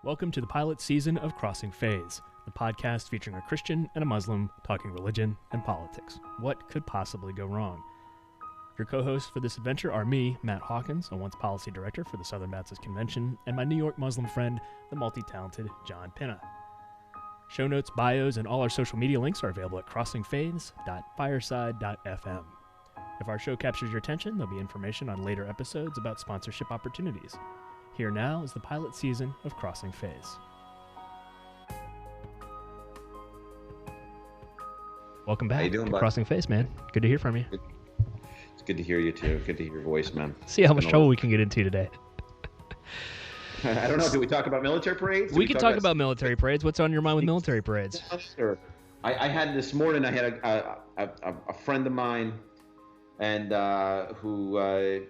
Welcome to the pilot season of Crossing Phase, the podcast featuring a Christian and a Muslim talking religion and politics. What could possibly go wrong? Your co-hosts for this adventure are me, Matt Hawkins, a once policy director for the Southern Baptist Convention, and my New York Muslim friend, the multi-talented John Pinna. Show notes, bios, and all our social media links are available at crossingphase.fireside.fm. If our show captures your attention, there'll be information on later episodes about sponsorship opportunities. Here now is the pilot season of Crossing Phase. Welcome back to Crossing Phase, man. Good to hear from you. It's good to hear you, too. Good to hear your voice, man. See how much trouble we can get into today. I don't know. Do we talk about military parades? We can talk about military parades. What's on your mind with military parades? Sure. I had this morning, I had a friend of mine and who,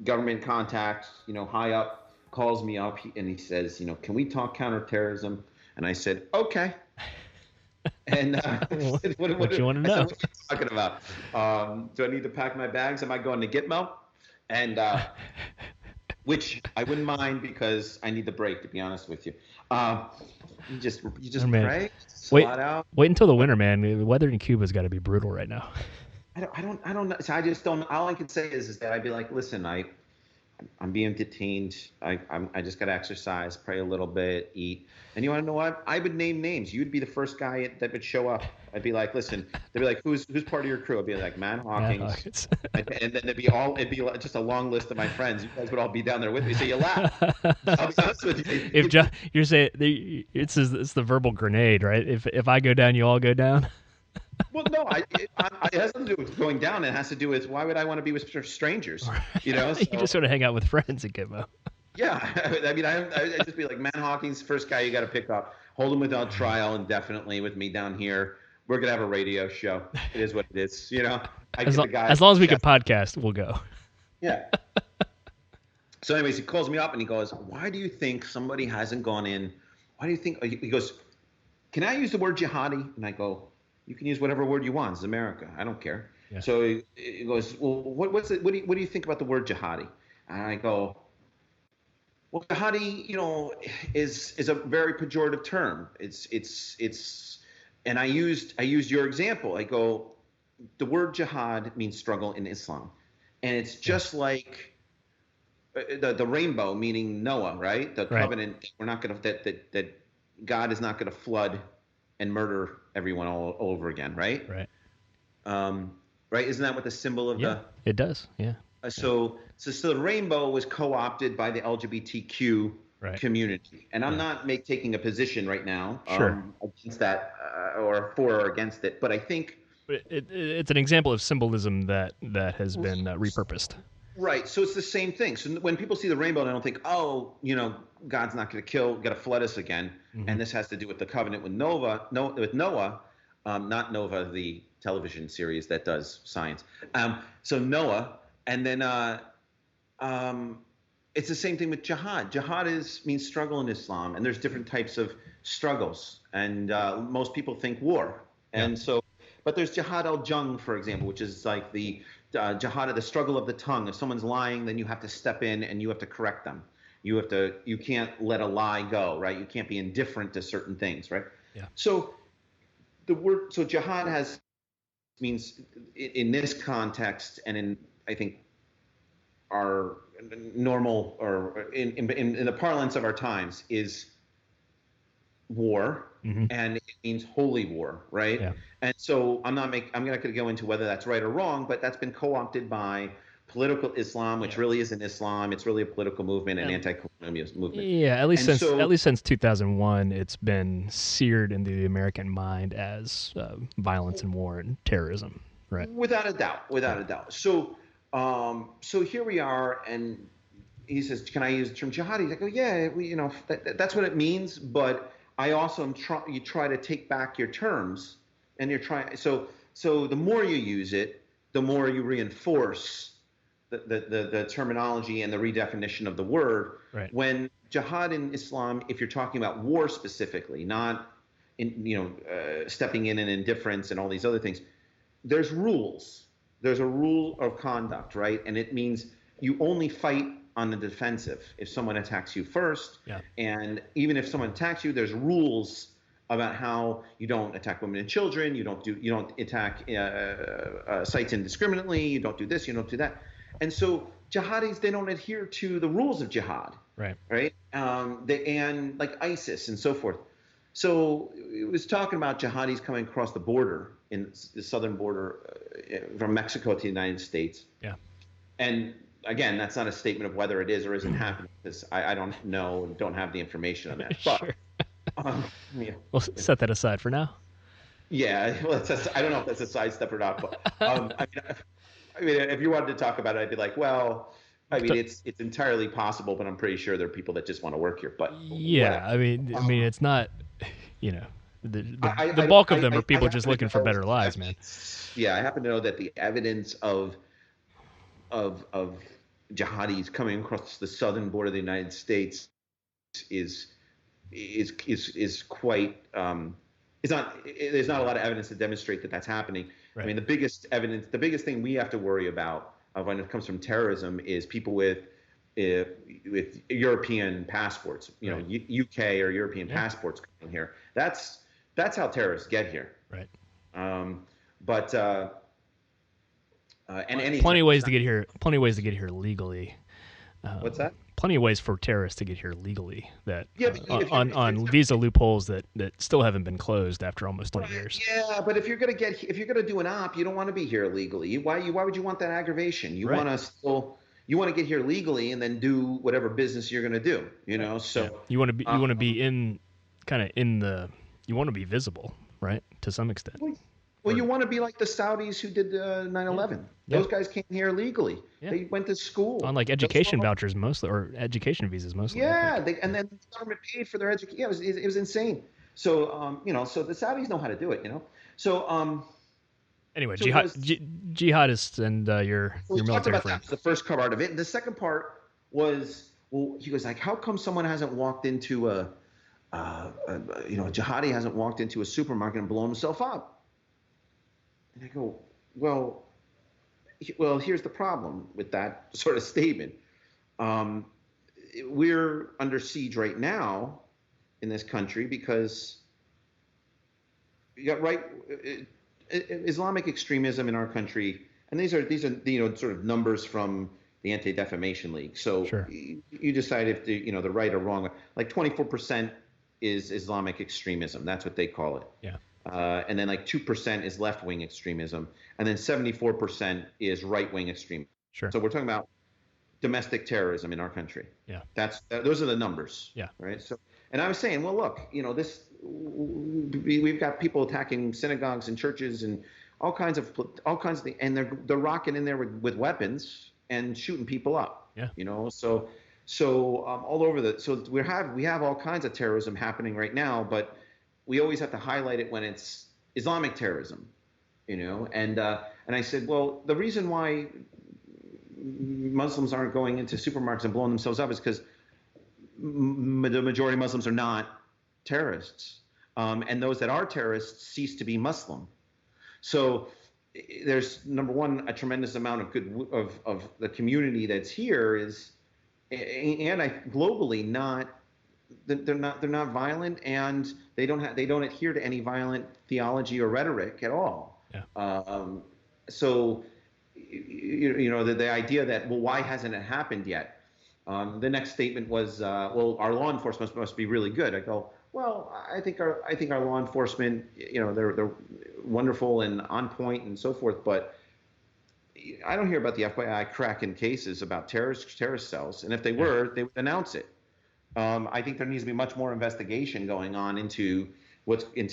government contacts, high up, calls me up and he says, can we talk counterterrorism? And I said, okay. And what do you want to know? Said, what are you talking about? Do I need to pack my bags? Am I going to Gitmo? And which I wouldn't mind because I need the break, to be honest with you. You just pray, slot out. Wait until the winter, man. The weather in Cuba's got to be brutal right now. I don't know. So I just don't. All I can say is that I'd be like, listen, I'm being detained. I just got to exercise, pray a little bit, eat. And you want to know what? I would name names. You'd be the first guy that would show up. I'd be like, listen. They'd be like, who's part of your crew? I'd be like, Matt Hawkins. And then it'd be just a long list of my friends. You guys would all be down there with me. So you laugh. I'll be honest with you. If you're saying it's the verbal grenade, right? If I go down, you all go down. Well, no, it has nothing to do with going down. It has to do with why would I want to be with strangers? So, you just sort of hang out with friends at Gitmo. Yeah, I mean, I'd just be like, Matt Hawkins, first guy you got to pick up, hold him without trial, indefinitely with me down here. We're gonna have a radio show. It is what it is, As long as we can podcast, we'll go. Yeah. So, anyways, he calls me up and he goes, "Why do you think somebody hasn't gone in? Why do you think?" He goes, "Can I use the word jihadi?" And I go, "You can use whatever word you want. It's America. I don't care." Yeah. So he goes, "Well, what do you think about the word jihadi?" And I go, "Well, jihadi, is a very pejorative term. It's and I used your example. I go, the word jihad means struggle in Islam, and it's just like the rainbow, meaning Noah, right? The covenant. We're not going to that God is not going to flood and murder everyone all over again, right? Right. Right. Isn't that what the symbol of the? It does. Yeah. So the rainbow was co-opted by the LGBTQ community, and I'm not taking a position right now against that or for or against it, but I think it's an example of symbolism that has been repurposed. Right. So it's the same thing. So when people see the rainbow, they don't think, oh, God's not going to flood us again. Mm-hmm. And this has to do with the covenant with Noah, not Nova, the television series that does science. So Noah, and then it's the same thing with jihad. Jihad means struggle in Islam, and there's different types of struggles. And most people think war. And but there's jihad al-jung, for example, which is like the jihad, the struggle of the tongue. If someone's lying, then you have to step in and you have to correct them. You can't let a lie go, right? You can't be indifferent to certain things, right? Yeah. So jihad means in this context and in, I think, our normal or in the parlance of our times is war. Mm-hmm. And it means holy war, right? Yeah. And so I'm not going to go into whether that's right or wrong, but that's been co-opted by political Islam, which really isn't Islam. It's really a political movement, an anti-colonialist movement. Yeah, at least since 2001, it's been seared into the American mind as violence and war and terrorism, right? Without a doubt. So here we are, and he says, "Can I use the term jihadi?" I go, "Yeah, that's what it means, but." I also you try to take back your terms, and you're trying. So the more you use it, the more you reinforce the terminology and the redefinition of the word. Right. When jihad in Islam, if you're talking about war specifically, not stepping in indifference and all these other things, there's rules. There's a rule of conduct, right? And it means you only fight on the defensive if someone attacks you first. Yeah. And even if someone attacks you, there's rules about how you don't attack women and children, you don't attack sites indiscriminately, you don't do this, you don't do that. And so jihadis, they don't adhere to the rules of jihad, right? And like ISIS and so forth. So it was talking about jihadis coming across the border in the southern border from Mexico to the United States. Yeah. And again, that's not a statement of whether it is or isn't happening, because I don't know and don't have the information on that. But Sure. yeah. We'll set that aside for now. Yeah, well, I don't know if that's a sidestep or not, but I mean, if you wanted to talk about it, I'd be like, well, I mean, it's entirely possible, but I'm pretty sure there are people that just want to work here. But yeah, I mean, it's not, the bulk of them are people just looking for better lives, man. Yeah, I happen to know that the evidence of jihadis coming across the southern border of the United States is quite there's not a lot of evidence to demonstrate that that's happening. Right. I mean, the biggest thing we have to worry about when it comes from terrorism is people with European passports, right. UK or European passports coming here. That's how terrorists get here. Right. And plenty of ways to get here. Plenty of ways to get here legally. What's that? Plenty of ways for terrorists to get here legally that on visa loopholes that still haven't been closed after almost 20 years. Yeah, but if you're gonna do an op, you don't want to be here illegally. Why would you want that aggravation? You want to get here legally and then do whatever business you're gonna do. So yeah. you want to be in you want to be visible, right, to some extent. Well, you want to be like the Saudis who did 9/11. Those guys came here legally. Yeah. They went to school on like education vouchers mostly, or education visas mostly. Yeah, and then the government paid for their education. Yeah, it was insane. So so the Saudis know how to do it. So anyway, jihadists and your military friend. The first part of it, and the second part was, well, he was like, how come someone hasn't walked into a jihadi hasn't walked into a supermarket and blown himself up? And I go, well, here's the problem with that sort of statement. We're under siege right now in this country because you got Islamic extremism in our country, and these are sort of numbers from the Anti-Defamation League. So sure. You decide if the right or wrong. Like 24% is Islamic extremism. That's what they call it. Yeah. And then like 2% is left-wing extremism, and then 74% is right-wing extremism. Sure. So we're talking about domestic terrorism in our country. Yeah. Those are the numbers. Yeah. Right. So, and I was saying, well, look, we've got people attacking synagogues and churches and all kinds of things, and they're rocking in there with weapons and shooting people up. Yeah. So all over so we have all kinds of terrorism happening right now, but we always have to highlight it when it's Islamic terrorism, and I said, well, the reason why Muslims aren't going into supermarkets and blowing themselves up is because the majority of Muslims are not terrorists, and those that are terrorists cease to be Muslim. So there's, number one, a tremendous amount of good of the community that's here is, and globally they're not violent, and they don't adhere to any violent theology or rhetoric at all. Yeah. So the idea that, well, why hasn't it happened yet? The next statement was, well, our law enforcement must be really good. I go, well, I think our law enforcement, they're wonderful and on point and so forth, but I don't hear about the FBI cracking cases about terrorist cells, and if they were, they would announce it. I think there needs to be much more investigation going on into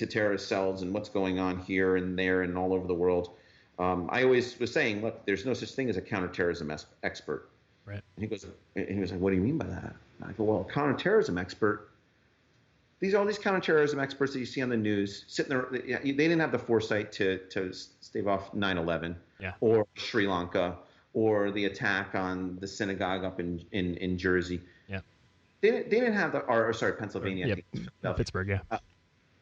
terrorist cells and what's going on here and there and all over the world. I always was saying, look, there's no such thing as a counterterrorism expert. Right. And he was like, what do you mean by that? And I go, well, a counterterrorism expert. All these counterterrorism experts that you see on the news sitting there, they didn't have the foresight to stave off 9/11 or Sri Lanka or the attack on the synagogue up in Jersey. Yeah. They didn't have Pennsylvania. Pittsburgh. Yeah.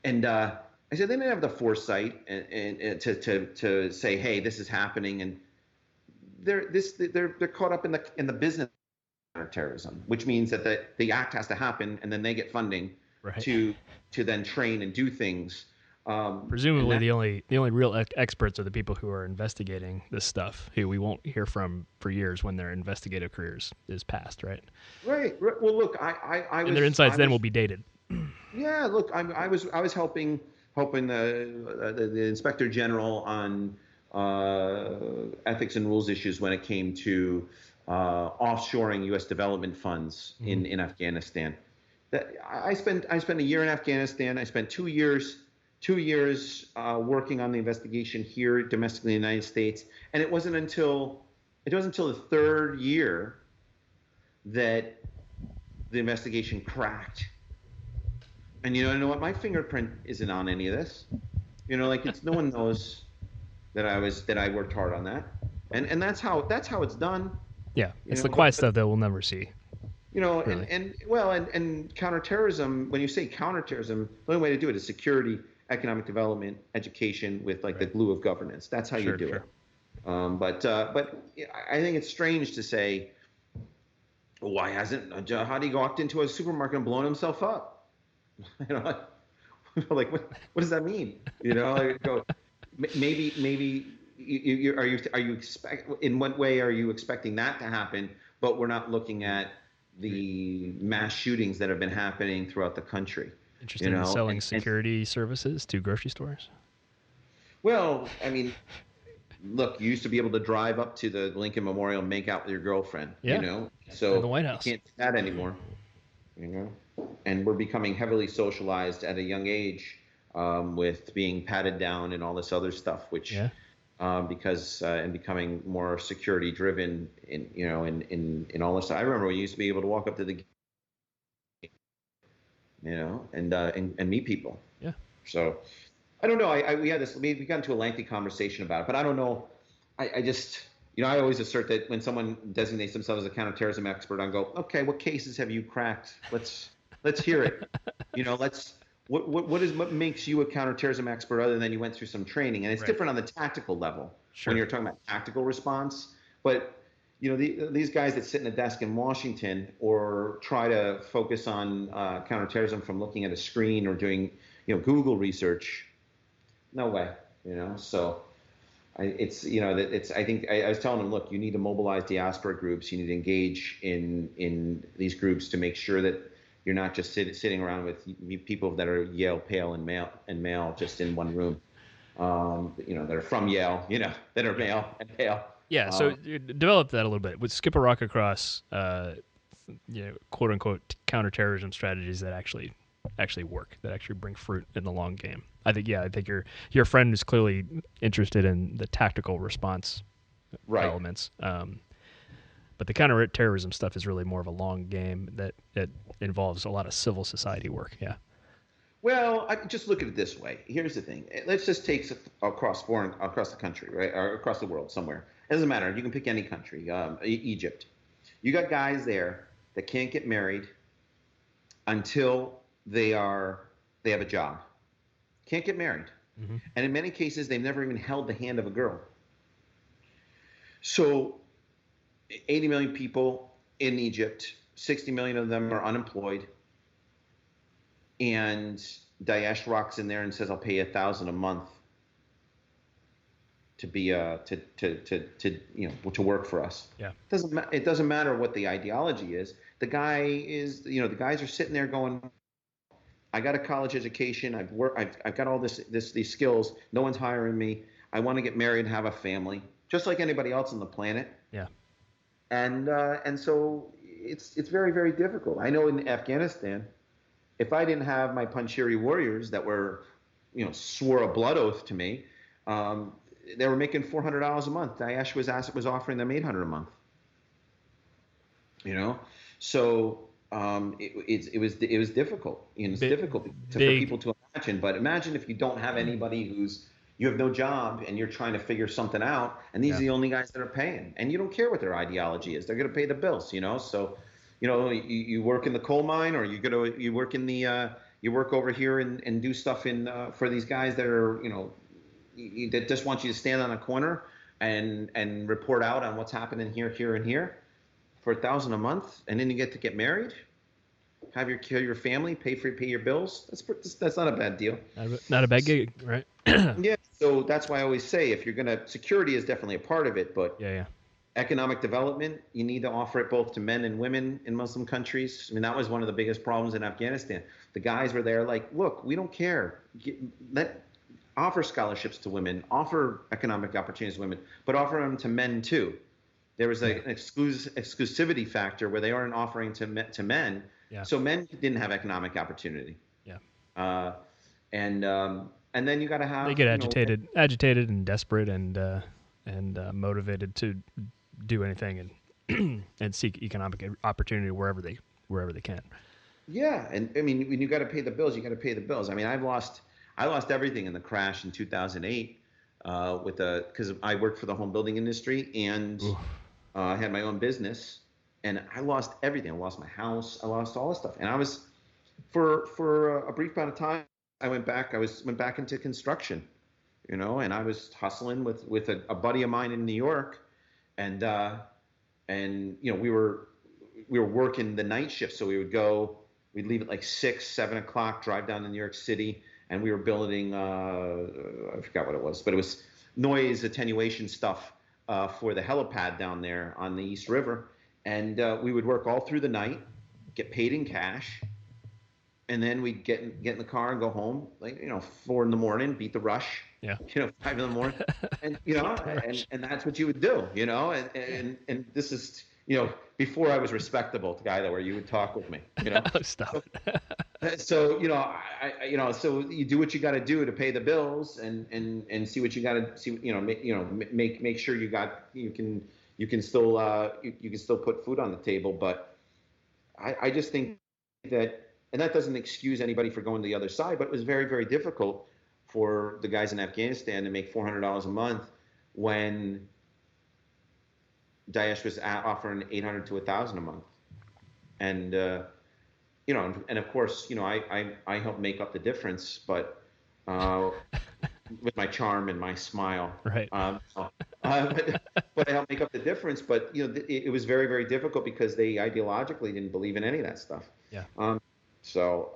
And I said they didn't have the foresight and to say, hey, this is happening, and they're caught up in the business counterterrorism, which means that the act has to happen, and then they get funding Right. to then train and do things. Presumably, the only real experts are the people who are investigating this stuff, who we won't hear from for years when their investigative careers is past, right? Right. Well, look, I was, and their insights then will be dated. Yeah. Look, I was helping the inspector general on ethics and rules issues when it came to offshoring U.S. development funds in Afghanistan. I spent a year in Afghanistan. I spent 2 years working on the investigation here domestically in the United States, and it wasn't until the third year that the investigation cracked. And you know what? My fingerprint isn't on any of this. Like no one knows that I worked hard on that, and that's how it's done. Yeah, it's the quiet stuff that we'll never see. Really. and counterterrorism. When you say counterterrorism, the only way to do it is security, economic development, education, with the glue of governance. That's how you do it. But I think it's strange to say, why hasn't a jihadi walked into a supermarket and blown himself up? Like what does that mean? Maybe in what way are you expecting that to happen? But we're not looking at the mass shootings that have been happening throughout the country. Interesting. Selling security services to grocery stores. Well, I mean, look, you used to be able to drive up to the Lincoln Memorial and make out with your girlfriend. Yeah. So in the White House. You can't do that anymore. And we're becoming heavily socialized at a young age, with being patted down and all this other stuff, which because and becoming more security driven in all this stuff. I remember we used to be able to walk up to the and meet people. Yeah. So I don't know. We got into a lengthy conversation about it, but I don't know. I just I always assert that when someone designates themselves as a counterterrorism expert, I go, okay, what cases have you cracked? Let's hear it. What makes you a counterterrorism expert other than you went through some training? And it's different on the tactical level when you're talking about tactical response. But these guys that sit in a desk in Washington or try to focus on counterterrorism from looking at a screen or doing Google research, no way. So I think I was telling them, look, you need to mobilize diaspora groups. You need to engage in these groups to make sure that you're not just sitting around with people that are Yale, pale, and male just in one room. That are from Yale, that are male and pale. Yeah, so develop that a little bit. Would skip a rock across, quote unquote counterterrorism strategies that actually work, that actually bring fruit in the long game. I think your friend is clearly interested in the tactical response elements. But the counterterrorism stuff is really more of a long game that involves a lot of civil society work. Yeah. Well, I just look at it this way. Here's the thing. Let's just take across the country, right, or across the world somewhere. It doesn't matter. You can pick any country. Egypt. You got guys there that can't get married until they have a job. Can't get married. Mm-hmm. And in many cases, they've never even held the hand of a girl. So 80 million people in Egypt, 60 million of them are unemployed. And Daesh rocks in there and says, I'll pay you $1,000 a month to be to work for us. Yeah. It doesn't matter what the ideology is. The the guys are sitting there going, I got a college education. I've got all these skills. No one's hiring me. I want to get married and have a family, just like anybody else on the planet. Yeah. And so it's very, very difficult. I know in Afghanistan, if I didn't have my Panjshiri warriors that were, swore a blood oath to me, they were making $400 a month. Daesh was offering them $800 a month. So it was difficult. It's difficult for people to imagine. But imagine if you don't have anybody you have no job and you're trying to figure something out, and these are the only guys that are paying, and you don't care what their ideology is. They're going to pay the bills. So. You work in the coal mine, or you work in the you work over here and do stuff for these guys that are that just want you to stand on a corner and report out on what's happening here, and here. for $1,000 a month, and then you get to get married, have your family, pay your bills. That's not a bad deal. Not a bad gig, right? Yeah. So that's why I always say, if you're gonna, security is definitely a part of it, but Yeah. economic development, you need to offer it both to men and women in Muslim countries. I mean, that was one of the biggest problems in Afghanistan. The guys were there like, look, we don't care. Offer scholarships to women, offer economic opportunities to women, but offer them to men too. There was an exclusivity factor where they aren't offering to men. Yeah. So men didn't have economic opportunity. Yeah. And then you got to have, they get agitated and desperate and motivated to do anything and and seek economic opportunity wherever they can. Yeah, and I mean, when you got to pay the bills, you got to pay the bills. I mean, I lost everything in the crash in 2008 because I worked for the home building industry and I had my own business, and I lost everything. I lost my house. I lost all this stuff, and I was for a brief amount of time. I went back into construction, and I was hustling with a buddy of mine in New York, and we were working the night shift, so we'd leave at like 6, 7 o'clock, drive down to New York City, and we were building I forgot what it was, but it was noise attenuation stuff for the helipad down there on the East River, and we would work all through the night, get paid in cash. And then we'd get in the car and go home, 4 in the morning, beat the rush. Yeah. 5 in the morning, and and that's what you would do, and this is, before I was respectable, the guy where you would talk with me, Stop. So so you do what you got to do to pay the bills and see what you got to see, make sure you can still put food on the table, but I just think that. And that doesn't excuse anybody for going to the other side, but it was very, very difficult for the guys in Afghanistan to make $400 a month when Daesh was offering $800 to $1,000 a month. And and of course, I helped make up the difference, but with my charm and my smile, right? But I helped make up the difference. But it was very, very difficult because they ideologically didn't believe in any of that stuff. Yeah.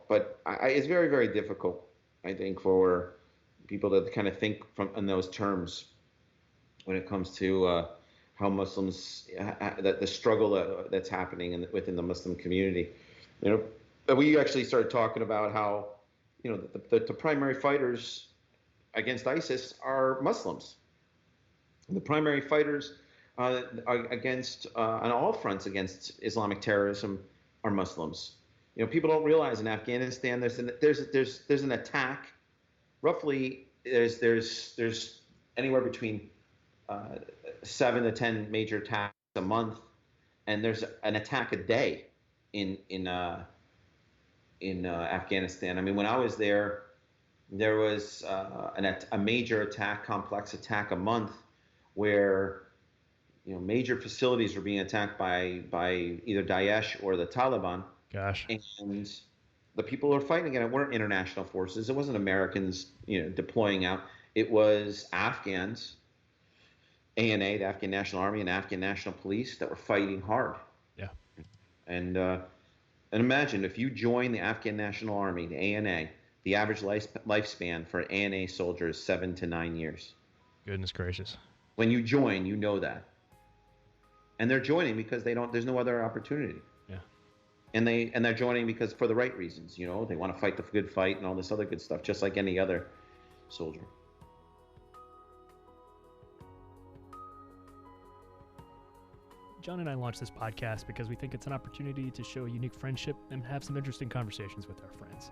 But it's very, very difficult, I think, for people to kind of think in those terms when it comes to how Muslims, that the struggle that's happening within the Muslim community. We actually started talking about how, the primary fighters against ISIS are Muslims. The primary fighters against on all fronts against Islamic terrorism are Muslims. People don't realize in Afghanistan there's an attack. Roughly, there's anywhere between 7 to 10 major attacks a month, and there's an attack a day in Afghanistan. I mean, when I was there was a major attack, complex attack a month, where major facilities were being attacked by either Daesh or the Taliban. Gosh. And the people who are fighting it weren't international forces. It wasn't Americans, deploying out. It was Afghans, ANA, the Afghan National Army, and Afghan National Police that were fighting hard. Yeah. And imagine if you join the Afghan National Army, the ANA, the average lifespan for an ANA soldier is 7 to 9 years. Goodness gracious. When you join, you know that. And they're joining because there's no other opportunity. Yeah. And they're joining because for the right reasons, they want to fight the good fight and all this other good stuff, just like any other soldier. John and I launched this podcast because we think it's an opportunity to show a unique friendship and have some interesting conversations with our friends.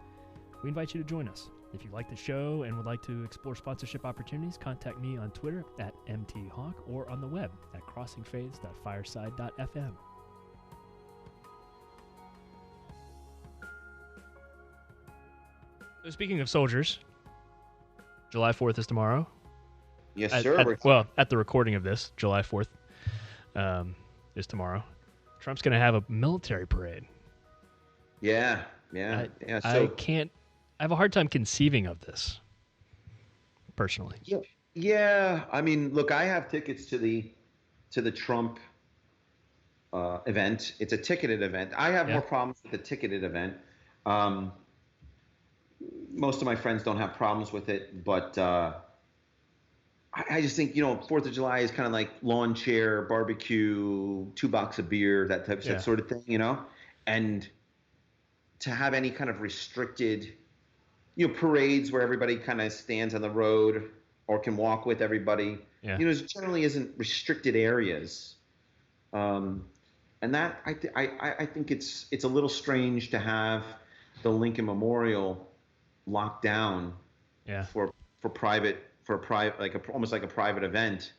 We invite you to join us. If you like the show and would like to explore sponsorship opportunities, contact me on Twitter at mthawk or on the web at crossingfaiths.fireside.fm. So speaking of soldiers, July 4th is tomorrow. Yes, sir. At the recording of this, July 4th is tomorrow. Trump's going to have a military parade. Yeah. I have a hard time conceiving of this, personally. Yeah. I mean, look, I have tickets to the Trump event. It's a ticketed event. I have more problems with the ticketed event. Most of my friends don't have problems with it, but I just think, 4th of July is kind of like lawn chair, barbecue, 2 boxes of beer, that sort of thing, and to have any kind of restricted, parades where everybody kind of stands on the road or can walk with everybody, generally isn't restricted areas. And that I think it's a little strange to have the Lincoln Memorial locked down for a private almost like a private event.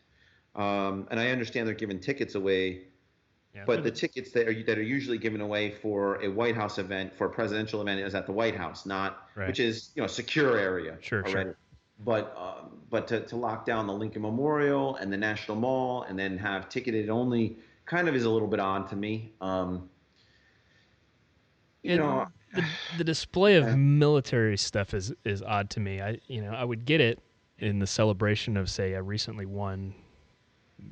And I understand they're giving tickets away, but the tickets that are usually given away for a White House event, for a presidential event, is at the White House, which is a secure area already. Sure. But to lock down the Lincoln Memorial and the National Mall and then have ticketed only kind of is a little bit odd to me. The display of military stuff is odd to me. I would get it in the celebration of, say, a recently won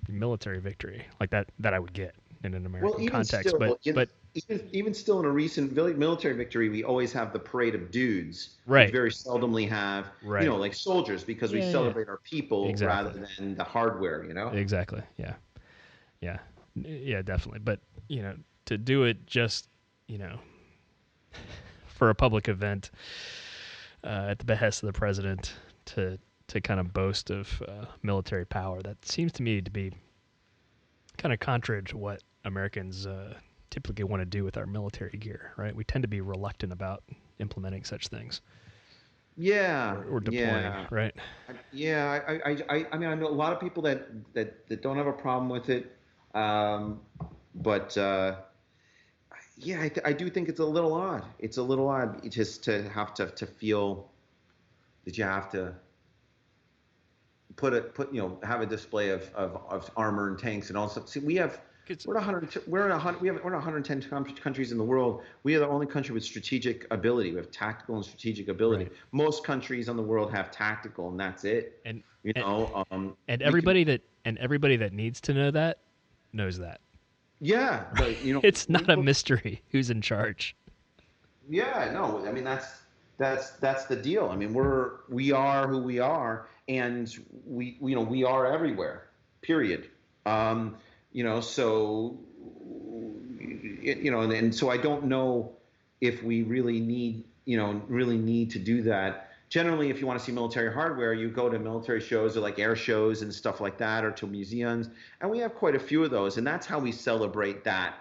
military victory like that I would get in an American context. Still, but even still in a recent military victory, we always have the parade of dudes. Right. We very seldomly have, like soldiers, because we celebrate our people rather than the hardware, Exactly. Yeah, definitely. But, to do it just, for a public event at the behest of the president to kind of boast of military power, that seems to me to be kind of contrary to what Americans typically want to do with our military gear, right? We tend to be reluctant about implementing such things. Yeah. Or deploying, right? Yeah. I mean, I know a lot of people that don't have a problem with it. But I do think it's a little odd. It's a little odd just to have to feel that you have to have a display of armor and tanks and all stuff. See, we're in 110 countries in the world. We are the only country with strategic ability. We have tactical and strategic ability. Right. Most countries in the world have tactical, and that's it. And everybody that needs to know that knows that. Yeah, but it's not a mystery who's in charge. Yeah, no, I mean that's the deal. I mean we are who we are, and we are everywhere. Period. So and so I don't know if we really need to do that. Generally, if you want to see military hardware, you go to military shows or like air shows and stuff like that, or to museums, and we have quite a few of those, and that's how we celebrate that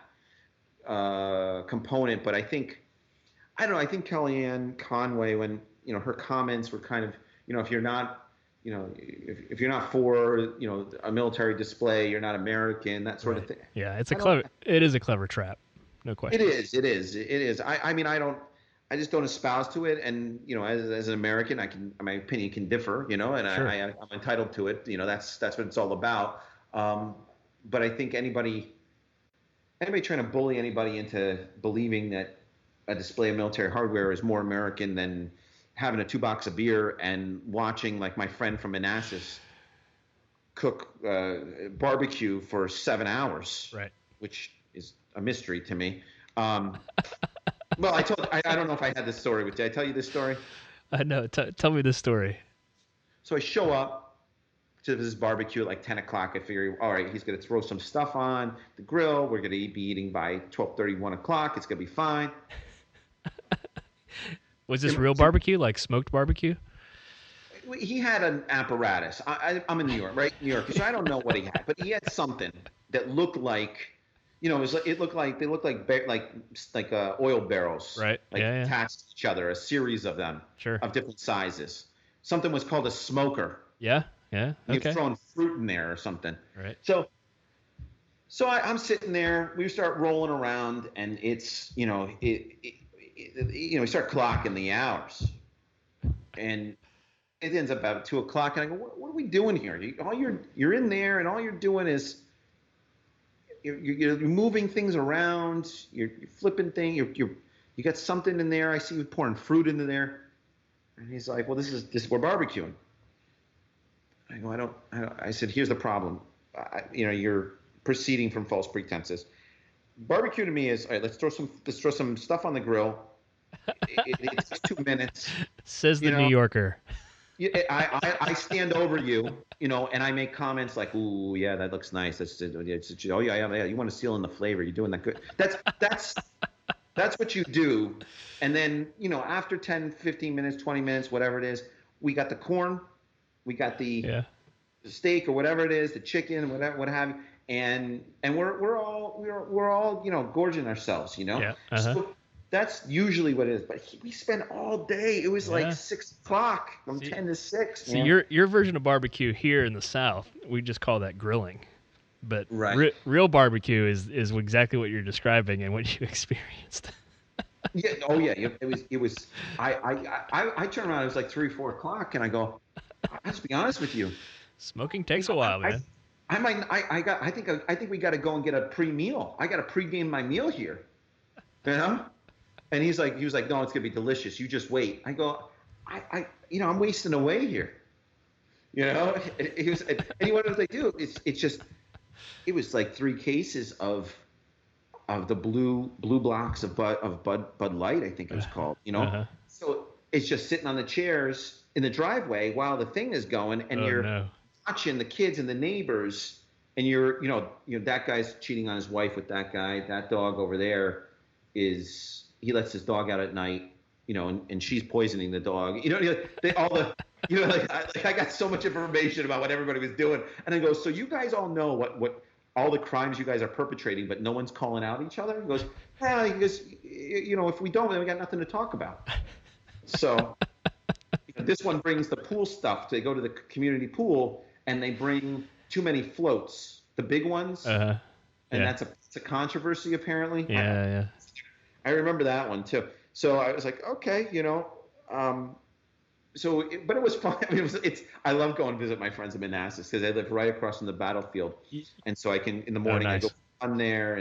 component. But I think Kellyanne Conway, when her comments were kind of, if you're not if you're not for a military display, you're not American, that sort of thing. Yeah, it is a clever trap, no question. It is. I mean, I just don't espouse to it, and as an American, my opinion can differ, and sure. I'm entitled to it. That's what it's all about. But I think anybody trying to bully anybody into believing that a display of military hardware is more American than having a 2 box of beer and watching, like my friend from Manassas, cook barbecue for 7 hours, right? Which is a mystery to me. Well, I don't know if I had this story, but did I tell you this story? No, tell me this story. So I show up to this barbecue at like 10 o'clock. I figure, all right, he's going to throw some stuff on the grill. We're going to be eating by 12:30, 1 o'clock. It's going to be fine. Was this real barbecue, like smoked barbecue? He had an apparatus. I'm in New York, right? New York. So I don't know what he had, but he had something that looked like, they looked like oil barrels, right? Attached to each other, a series of them, sure, of different sizes. Something was called a smoker. Yeah. Okay. You've thrown fruit in there or something. Right. So I'm sitting there. We start rolling around, and it's we start clocking the hours, and it ends up about 2 o'clock. And I go, what are we doing here? You're in there, and all you're doing is you're moving things around. You're flipping things. You got something in there. I see you pouring fruit into there. And he's like, well, this is we're barbecuing. I go, I said, here's the problem. You're proceeding from false pretenses. barbecue to me is, all right, let's throw some stuff on the grill. It takes 2 minutes. Says the You New know, Yorker. I stand over you, and I make comments like, "Ooh, yeah, that looks nice. Oh yeah. You want to seal in the flavor. You're doing that good." That's what you do. And then, after 10, 15 minutes, 20 minutes, whatever it is, we got the corn, we got the Yeah. steak or whatever it is, the chicken, whatever, what have you, and we're all gorging ourselves. Yeah. So that's usually what it is. But we spent all day. It was like Yeah. 6 o'clock from 10 to 6. See, Man. your version of barbecue here in the South, we just call that grilling. But Right. real barbecue is exactly what you're describing and what you experienced. Yeah. Oh yeah. It was. I turned around. It was like 3, 4 o'clock, and I go. I'll just be honest with you. Smoking takes a while, man. I think we got to go and get a pre-meal. I got to pre-game my meal here. And he was like, no, it's gonna be delicious. You just wait. I go, I'm wasting away here. And what did they do? It's just, it was like 3 cases of the blue blocks of Bud Light, I think it was called. So it's just sitting on the chairs in the driveway while the thing is going, and you're watching the kids and the neighbors, and you're that guy's cheating on his wife with that guy. That dog over there he lets his dog out at night, and she's poisoning the dog. I got so much information about what everybody was doing, and I go, so you guys all know what all the crimes you guys are perpetrating, but no one's calling out each other? He goes, if we don't, then we got nothing to talk about. So this one brings the pool stuff. They go to the community pool, and they bring too many floats, the big ones, and that's a controversy apparently. Yeah. I remember that one too. So I was like, okay, but it was fun. I mean, I love going to visit my friends in Manassas because they live right across from the battlefield, and so I can in the morning I go on there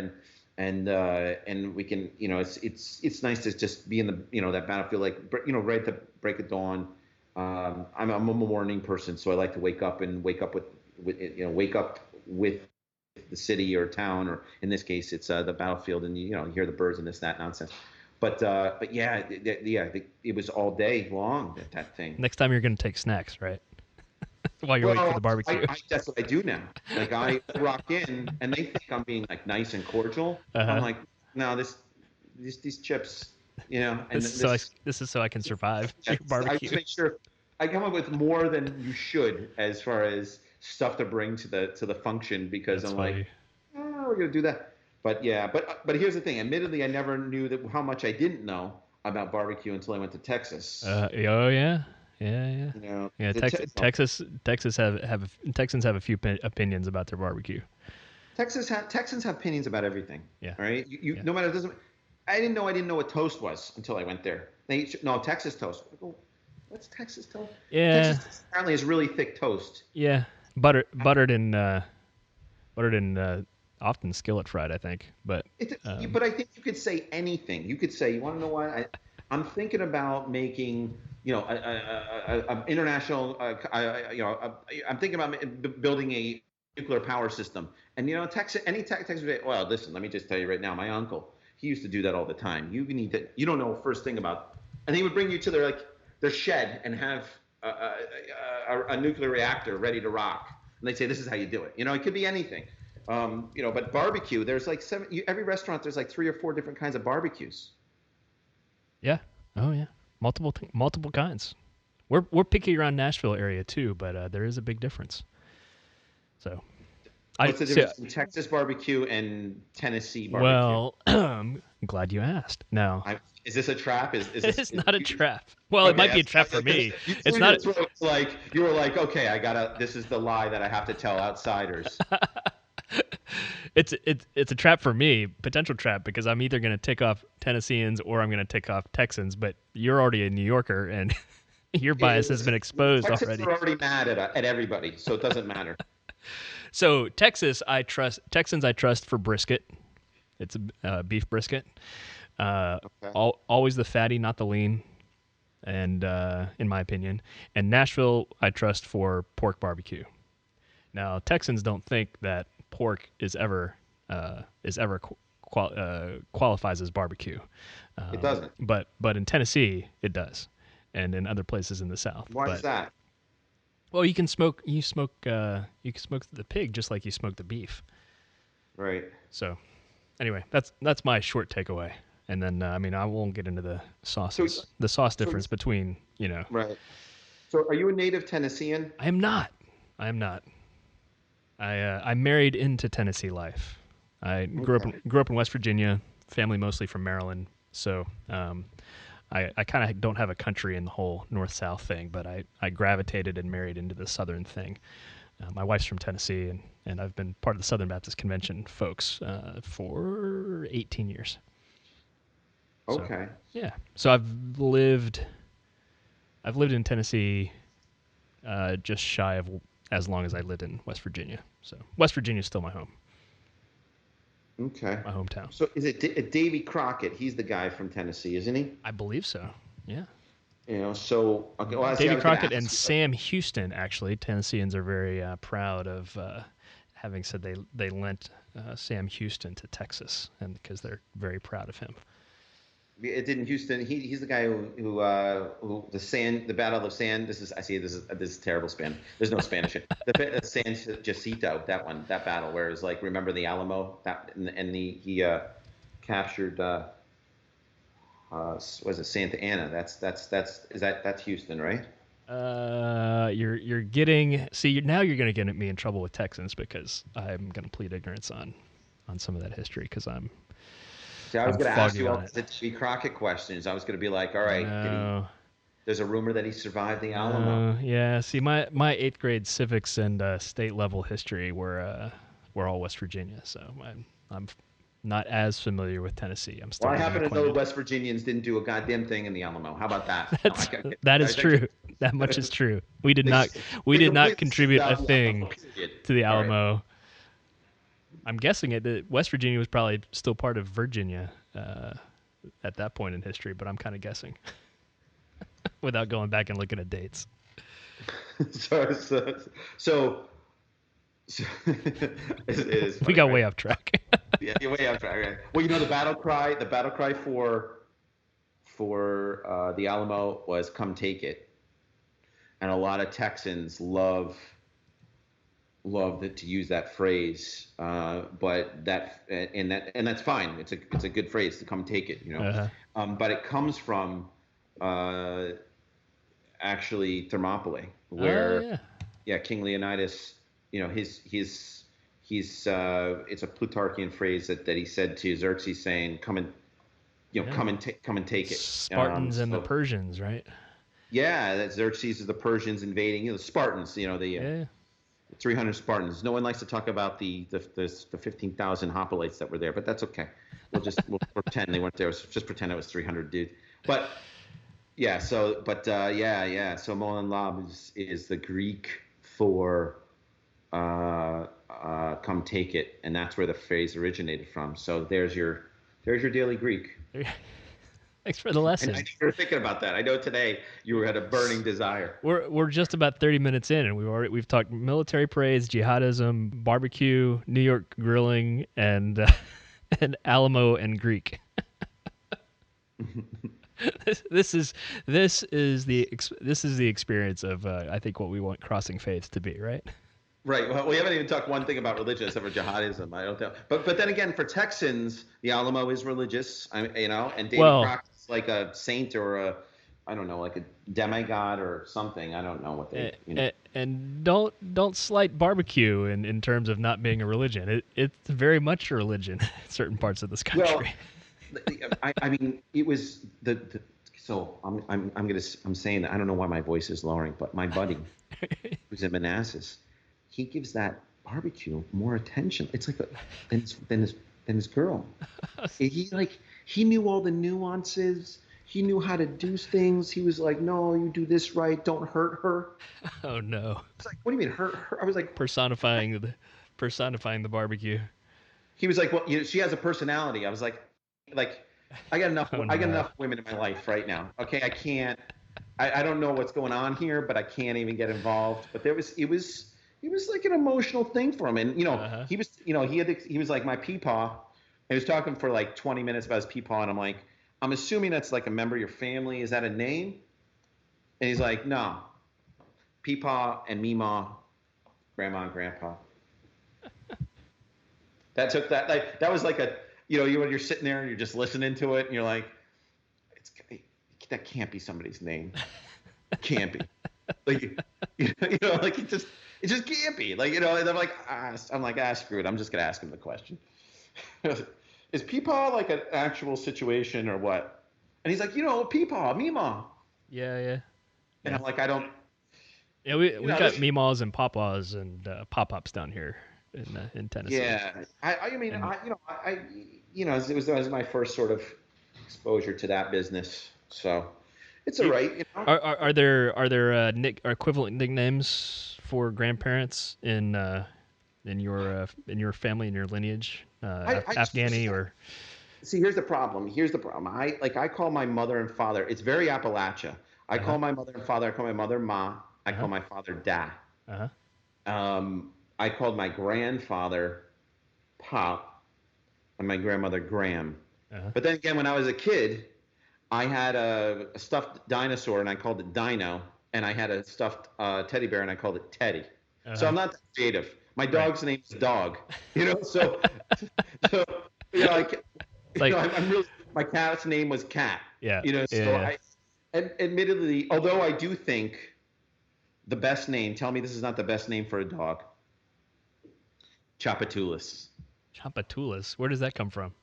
and we can, it's nice to just be in the that battlefield, like right at the break of dawn. I'm a morning person, so I like to wake up with the city or town, or in this case it's the battlefield, and you hear the birds and that nonsense. But yeah, it was all day long, that thing. Next time you're going to take snacks, right? While you're waiting for the barbecue. That's what I do now. Like I rock in, and they think I'm being like nice and cordial. I'm like, no, these chips, And this is so I can survive your barbecue. I just make sure I come up with more than you should as far as stuff to bring to the function, because I'm like, we're gonna do that. But yeah, but here's the thing. Admittedly, I never knew how much I didn't know about barbecue until I went to Texas. Yeah. Texans have a few opinions about their barbecue. Texans have opinions about everything. Yeah. All right. No matter, I didn't know what toast was until I went there. Texas toast. I go, what's Texas toast? Yeah. Texas apparently is really thick toast. Yeah. Buttered in often skillet fried, I think. But but I think you could say anything. You could say, you want to know what? I'm thinking about making, an international. I'm thinking about building a nuclear power system. And Texas, well, listen, let me just tell you right now, my uncle, he used to do that all the time. You don't know first thing about, and he would bring you to their shed and have a nuclear reactor ready to rock. And they'd say, this is how you do it. It could be anything. But barbecue, there's like every restaurant, there's like 3 or 4 different kinds of barbecues. Yeah. Oh yeah. Multiple kinds. We're picky around Nashville area too, but there is a big difference. So what's the difference between Texas barbecue and Tennessee barbecue? Well, I'm glad you asked. Now, is this a trap? It's not a trap. Well, it might be a trap for me. It's not. It's like you were like, okay, this is the lie that I have to tell outsiders. It's a trap for me, potential trap, because I'm either going to tick off Tennesseans or I'm going to tick off Texans. But you're already a New Yorker, and your bias has been exposed Texans already. Texans are already mad at everybody, so it doesn't matter. So Texans I trust for brisket. It's a beef brisket. Okay. Always the fatty, not the lean, and in my opinion. And Nashville I trust for pork barbecue. Now Texans don't think that pork is ever qualifies as barbecue. It doesn't. But in Tennessee, it does, and in other places in the South. Why is that? Well, you can smoke the pig just like you smoke the beef. Right. So, anyway, that's my short takeaway. And then I won't get into the sauces, the sauce difference between Right. So, are you a native Tennessean? I am not. I married into Tennessee life. I grew up in West Virginia. Family mostly from Maryland. So, I kind of don't have a country in the whole north-south thing, but I gravitated and married into the southern thing. My wife's from Tennessee, and I've been part of the Southern Baptist Convention folks for 18 years. Okay. So, yeah. So I've lived in Tennessee just shy of as long as I lived in West Virginia. So West Virginia is still my home. Okay. My hometown. So is it Davy Crockett? He's the guy from Tennessee, isn't he? I believe so. Yeah. So okay. Well, Davy Crockett and Sam Houston, actually, Tennesseans are very proud of having said they lent Sam Houston to Texas, and because they're very proud of him. It didn't Houston. He's the guy who the Battle of San. This is terrible Spanish. There's no Spanish. The San Jacinto, that battle where it was like, remember the Alamo, he captured was it Santa Ana? That's Houston, right? You're getting now you're going to get me in trouble with Texans because I'm going to plead ignorance on some of that history because I'm. See, I was going to ask you all the Davy Crockett questions. I was going to be like, all right, there's a rumor that he survived the Alamo. Yeah. See, my 8th grade civics and state level history were all West Virginia, so I'm not as familiar with Tennessee. I'm still. Well, I happen to know West Virginians didn't do a goddamn thing in the Alamo. How about that? That is true. That much is true. We did not contribute a thing to the Alamo. Right. I'm guessing that West Virginia was probably still part of Virginia at that point in history, but I'm kind of guessing without going back and looking at dates. So we got way off track. Yeah, you're way off track. Right? Well, the battle cry for the Alamo was "Come take it," and a lot of Texans love to use that phrase, but that's fine. It's a good phrase to come take it, But it comes from actually Thermopylae, where King Leonidas, he's it's a Plutarchian phrase that he said to Xerxes, saying, "Come and take it." Spartans and the Persians, right? Yeah, that Xerxes is the Persians invading. The Spartans, the 300 Spartans. No one likes to talk about the 15,000 hoplites that were there, but that's okay. We'll pretend they weren't there. Just pretend it was 300 dudes. But yeah, so Molen Lab is the Greek for come take it, and that's where the phrase originated from. So there's your daily Greek. Thanks for the lesson. And I know you were thinking about that. I know today you had a burning desire. We're just about 30 minutes in, and we've talked military praise, jihadism, barbecue, New York grilling, and Alamo and Greek. This is the experience of I think what we want Crossing Faiths to be, right? Right. Well, we haven't even talked one thing about religion except for jihadism. I don't know. But then again, for Texans, the Alamo is religious, and Davy Crockett's like a saint or like a demigod or something. I don't know what they. And don't slight barbecue in terms of not being a religion. It's very much a religion in certain parts of this country. Well, I mean, it was So I'm saying that I don't know why my voice is lowering, but my buddy who's in Manassas, he gives that barbecue more attention. It's like than his girl. He knew all the nuances. He knew how to do things. He was like, "No, you do this right. Don't hurt her." Oh no! It's like, what do you mean hurt her? I was like, personifying the barbecue. He was like, "Well, she has a personality." I was like, I got enough. I got enough women in my life right now. Okay, I can't. I don't know what's going on here, but I can't even get involved. But it was like an emotional thing for him, and he was like my peepaw, he was talking for like 20 minutes about his peepaw, and I'm like, I'm assuming that's like a member of your family. Is that a name? And he's like, no. Peepaw and Meemaw, Grandma and Grandpa. That took that, like, that was like a, when you're sitting there and you're just listening to it and you're like, that can't be somebody's name. It can't be. Like, like it just can't be. Like, and I'm like, screw it. I'm just going to ask him the question. Is Peepaw like an actual situation or what? And he's like, Peepaw, Meemaw. Yeah. And I'm like, I don't. Yeah, we've got Meemaws and Pawpaws and Pop-Ups down here in Tennessee. Yeah, it was my first sort of exposure to that business, so it's all right. Are there equivalent nicknames for grandparents in your family, in your lineage, Afghani or? See, here's the problem. I call my mother and father. It's very Appalachia. I call my mother and father. I call my mother Ma. I call my father Da. I called my grandfather Pop and my grandmother Graham. But then again, when I was a kid, I had a stuffed dinosaur and I called it Dino, and I had a stuffed teddy bear and I called it Teddy. So I'm not that creative. My dog's name is Dog. So I'm really, my cat's name was Cat. Admittedly, although I do think the best name, tell me this is not the best name for a dog. Chapatulas. Chapatulas. Where does that come from?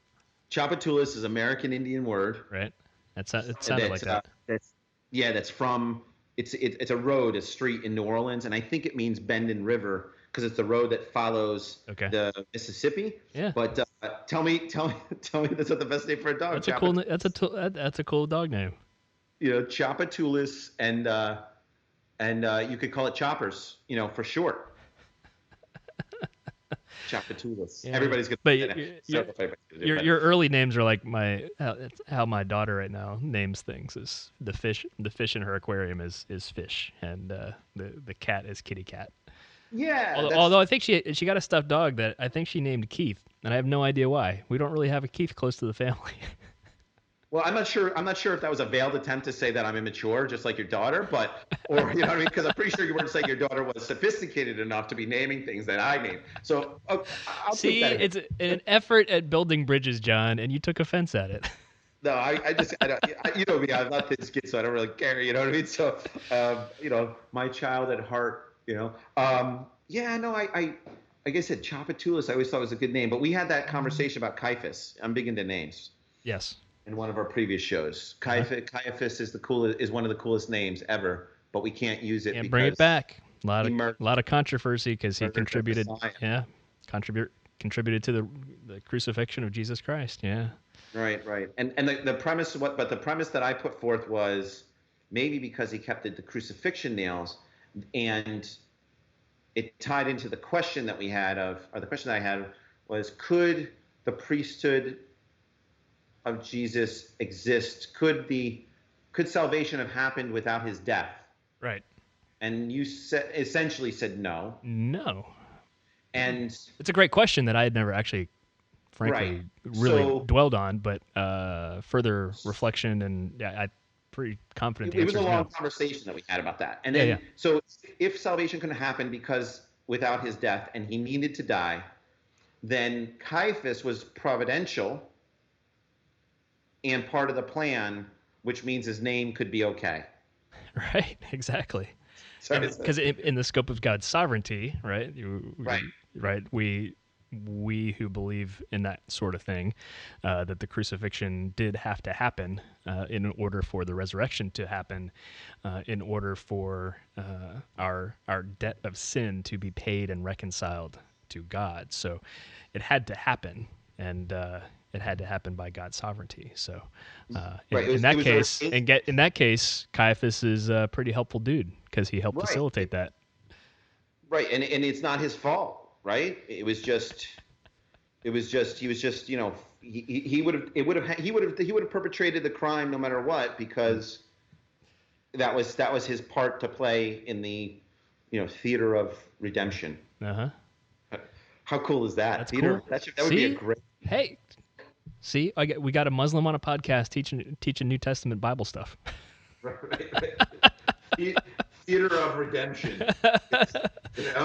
Chapatulas is American Indian word. Right. It sounded like that. That's from, it's a road, a street in New Orleans, and I think it means bend in river because it's the road that follows the Mississippi. Yeah. But tell me that's not the best name for a dog. That's a cool dog name. Chapatulas, and you could call it Choppers, for short. Chapatulas. Yeah. Everybody's good. But your early names are like how my daughter right now names things. Is the fish in her aquarium is Fish, and the cat is Kitty Cat. Yeah. Although I think she got a stuffed dog that I think she named Keith, and I have no idea why. We don't really have a Keith close to the family. Well, I'm not sure if that was a veiled attempt to say that I'm immature, just like your daughter, or you know what I mean? Because I'm pretty sure you weren't saying your daughter was sophisticated enough to be naming things that I named. So I'll see, it's an effort at building bridges, John, and you took offense at it. No, I don't, you know me, I'm not this kid, so I don't really care. You know what I mean? So, my child at heart, like I said, Chapatulas, I always thought was a good name, but we had that conversation about Caiaphas. I'm big into names. Yes. In one of our previous shows, Caiaphas is one of the coolest names ever, but we can't use it. Can't bring it back. A lot of controversy because he contributed. Contributed to the crucifixion of Jesus Christ. Yeah. Right. And the premise the premise that I put forth was maybe because he kept the crucifixion nails, and it tied into the question that we had the question that I had was, could the priesthood of Jesus exist? Could salvation have happened without his death? Right. And you essentially said no. No. And it's a great question that I had never actually, frankly, really dwelled on, but further reflection, and I'm pretty confident. It was a long conversation that we had about that. And then, so if salvation couldn't happen because without his death, and he needed to die, then Caiaphas was providential and part of the plan, which means his name could be okay. Right, exactly. Because in the scope of God's sovereignty, right? Right. We who believe in that sort of thing, that the crucifixion did have to happen in order for the resurrection to happen, in order for our debt of sin to be paid and reconciled to God. So it had to happen, and it had to happen by God's sovereignty. So in that case, Caiaphas is a pretty helpful dude because he helped facilitate that. Right, and it's not his fault, right? He was just he would have perpetrated the crime no matter what, because that was his part to play in the theater of redemption. Uh-huh. How cool is that? That's cool. That would be a great. Hey, See, we got a Muslim on a podcast teaching New Testament Bible stuff. Theater of redemption.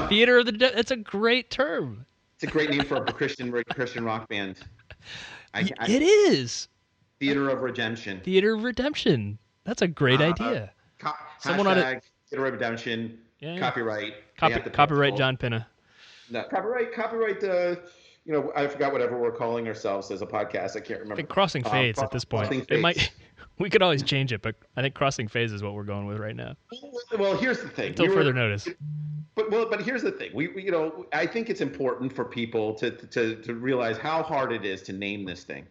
Theater of the That's a great term. It's a great name for a Christian rock band. It is. Theater of redemption. Theater of redemption. That's a great idea. Someone on it. Theater of redemption. Yeah. Copyright. Copyright John Pinna. No, copyright the. I forgot whatever we're calling ourselves as a podcast. I can't remember. I think Crossing Fades at this point. We could always change it, but I think Crossing Fades is what we're going with right now. Well, here's the thing. Until further notice. But here's the thing. I think it's important for people to realize how hard it is to name this thing.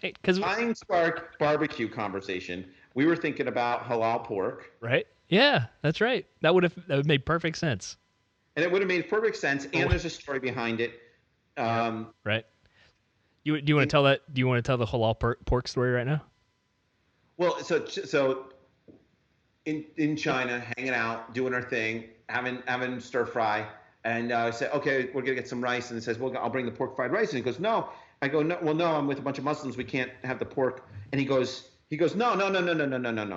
Right, because Flying Spark barbecue conversation. We were thinking about halal pork. Right. Yeah, that's right. That would make perfect sense. And it would have made perfect sense. And there's a story behind it. Right. Do you want to tell that? Do you want to tell the halal pork story right now? Well, so in China, hanging out, doing our thing, having stir fry, and I said, okay, we're gonna get some rice, and it says, well, I'll bring the pork fried rice, and he goes, no. I go, no, well, no, I'm with a bunch of Muslims, we can't have the pork, and he goes, no,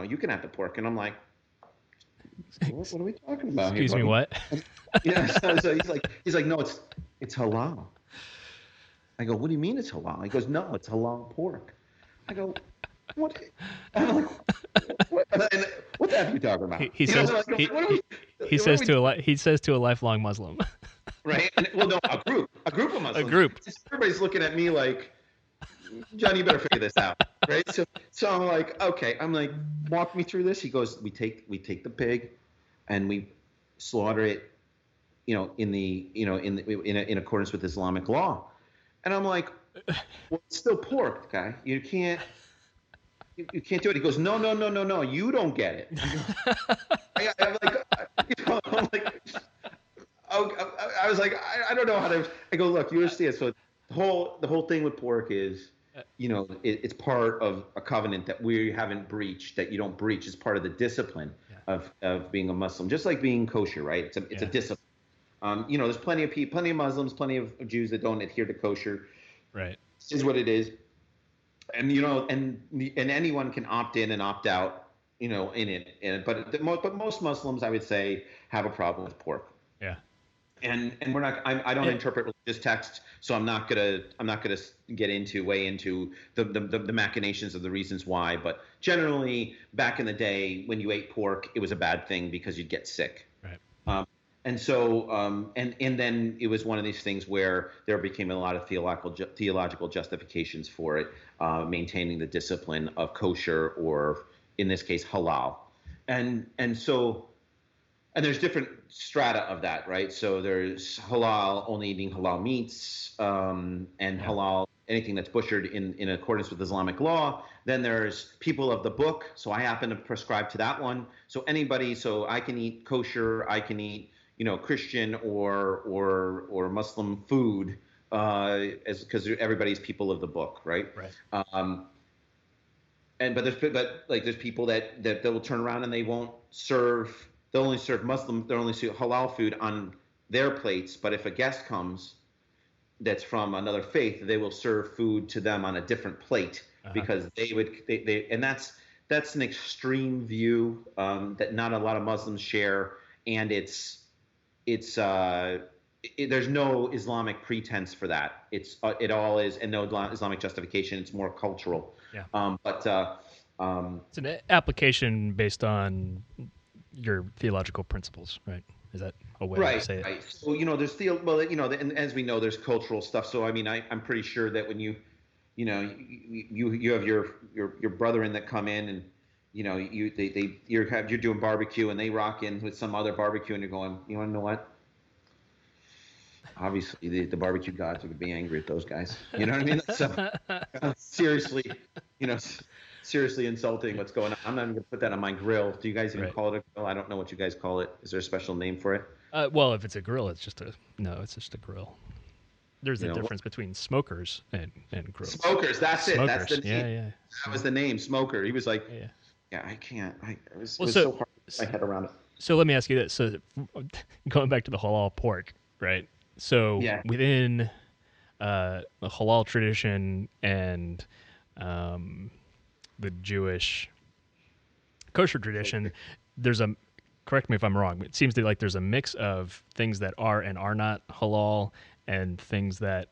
you can have the pork, and I'm like, what are we talking about? Excuse me, what? Yeah, so he's like, no, it's halal. I go, what do you mean it's halal? He goes, no, it's halal pork. I go, what? I'm like, what the heck are you talking about? He says to a lifelong Muslim. Right? No, a group of Muslims. A group. Everybody's looking at me like, John, you better figure this out, right? So I'm like, okay. I'm like, walk me through this. He goes, we take the pig, and we slaughter it, in accordance with Islamic law. And I'm like, well, it's still pork, guy. You can't do it. He goes, no, you don't get it. I was like, I don't know how to. I go, look, you understand. So the whole thing with pork is, it's part of a covenant that we haven't breached, that you don't breach. It's part of the discipline of being a Muslim, just like being kosher, right? It's a discipline. There's plenty of Muslims, plenty of Jews that don't adhere to kosher. Right. This is what it is. And and anyone can opt in and opt out, in it. But most Muslims, I would say, have a problem with pork. Yeah. And we're not. I don't interpret religious texts, so I'm not gonna get into the machinations of the reasons why. But generally, back in the day, when you ate pork, it was a bad thing because you'd get sick. Right. And so, and then it was one of these things where there became a lot of theological justifications for it, maintaining the discipline of kosher, or in this case, halal. And there's different strata of that, right? So there's halal, only eating halal meats, and halal, anything that's butchered in accordance with Islamic law. Then there's people of the book. So I happen to prescribe to that one. So I can eat kosher, I can eat, Christian or Muslim food, because everybody's people of the book, right? Right. There's people that will turn around and they won't serve. They'll only serve halal food on their plates. But if a guest comes that's from another faith, they will serve food to them on a different plate, because and that's an extreme view that not a lot of Muslims share, and there's no Islamic pretense for that. It all is, and no Islamic justification. It's more cultural. Yeah. It's an application based on your theological principles, right? Is that a way to say it? Right. So there's and as we know, there's cultural stuff. So I mean, I'm pretty sure that when you have your brethren that come in, and you're doing barbecue, and they rock in with some other barbecue, and you're going, you want to know what? Obviously, the barbecue gods are going to be angry at those guys. You know what I mean? So seriously, seriously insulting what's going on. I'm not even going to put that on my grill. Do you guys even call it a grill? I don't know what you guys call it. Is there a special name for it? Well, if it's a grill, it's just a grill. There's a difference between smokers and grills. Smokers, that's it. That's the name. Yeah. That was the name, smoker. He was like, I can't. It was so hard to get my head around it. So let me ask you this. So going back to the halal pork, right? So within, the halal tradition and the Jewish kosher tradition, there's a, correct me if I'm wrong, but it seems to like there's a mix of things that are and are not halal and things that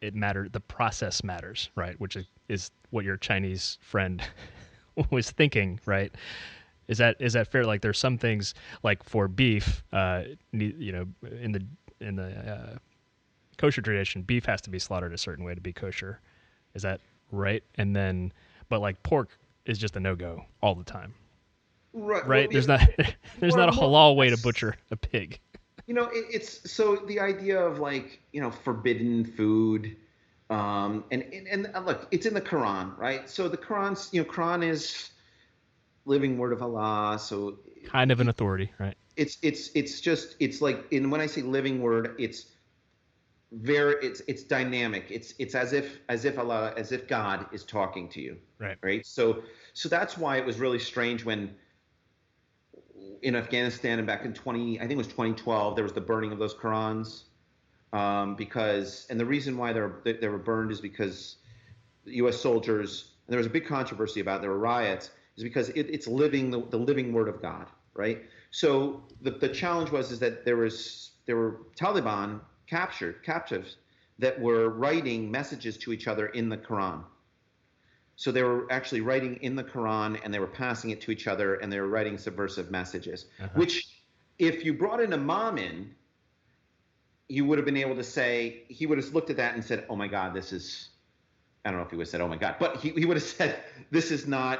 it matter, the process matters, right? Which is what your Chinese friend was thinking, right? Is that fair? Like there's some things like for beef, you know, in the kosher tradition, beef has to be slaughtered a certain way to be kosher. Is that right? And then, but like pork is just a no-go all the time, Right. Well, right? yeah, There's more, not a more, halal way to butcher a pig. it's so the idea of like, forbidden food, and look, it's in the Quran, right? So the Quran's, Quran is living word of Allah. So Kind of an authority, right? it's just, it's like, when I say living word, it's dynamic. It's as if Allah, as if God is talking to you, Right. right? So that's why it was really strange when in Afghanistan and back in I think it was 2012, there was the burning of those Qurans, and the reason why they were burned is because the U.S. soldiers, and there was a big controversy about it, there were riots, is because it's living the living word of God, right? So the challenge is that there were Taliban captives that were writing messages to each other in the Quran. So they were actually writing in the Quran and they were passing it to each other and they were writing subversive messages, which if you brought an imam in, you would have been able to say, he would have looked at that and said, oh my God, this is, I don't know if he would have said, oh my God, but he would have said, this is now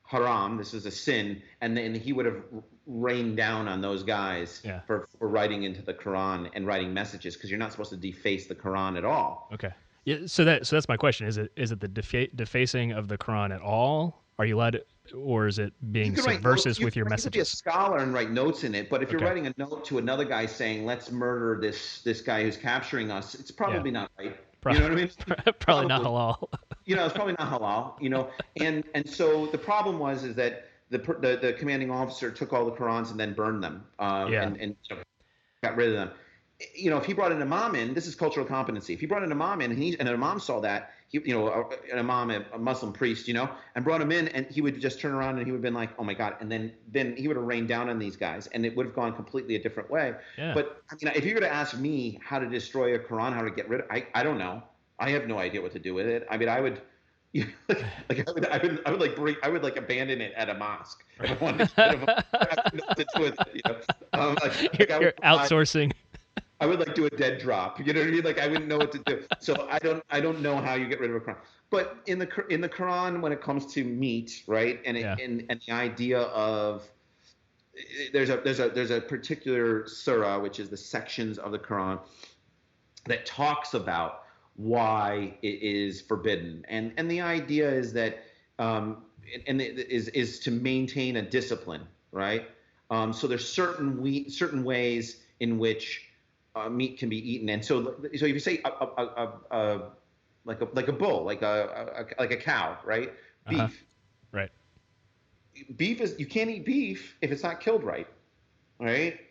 haram, this is a sin. And then he would have rained down on those guys for writing into the Quran and writing messages, because you're not supposed to deface the Quran at all. Okay. Yeah. So that's my question. Is it the defacing of the Quran at all? Are you allowed to, or is it being subversive with your messages? You can be a scholar and write notes in it, but if you're writing a note to another guy saying, let's murder this guy who's capturing us, it's probably not right. You know what I mean? Probably not halal. It's probably not halal, and so the problem is that the commanding officer took all the Qurans and then burned them, and got rid of them. If he brought an imam in, this is cultural competency. If he brought an imam in and an imam saw that, an imam, a Muslim priest, and brought him in, and he would just turn around and he would have been like, oh my God. And then he would have rained down on these guys and it would have gone completely a different way. Yeah. But if you were to ask me how to destroy a Quran, how to get rid of it, I don't know. I have no idea what to do with it. I would, I would abandon it at a mosque. If I wanted to get rid of it. I wouldn't know what to do with it, You're outsourcing. I would do a dead drop. You know what I mean? I wouldn't know what to do. So I don't know how you get rid of a Quran. But in the Quran, when it comes to meat, right, and the idea of there's a particular surah, which is the sections of the Quran that talks about why it is forbidden, and the idea is that is to maintain a discipline, right? So there's certain ways in which meat can be eaten, and so if you say like a bull, like a cow, right? Beef, right? Beef you can't eat beef if it's not killed right,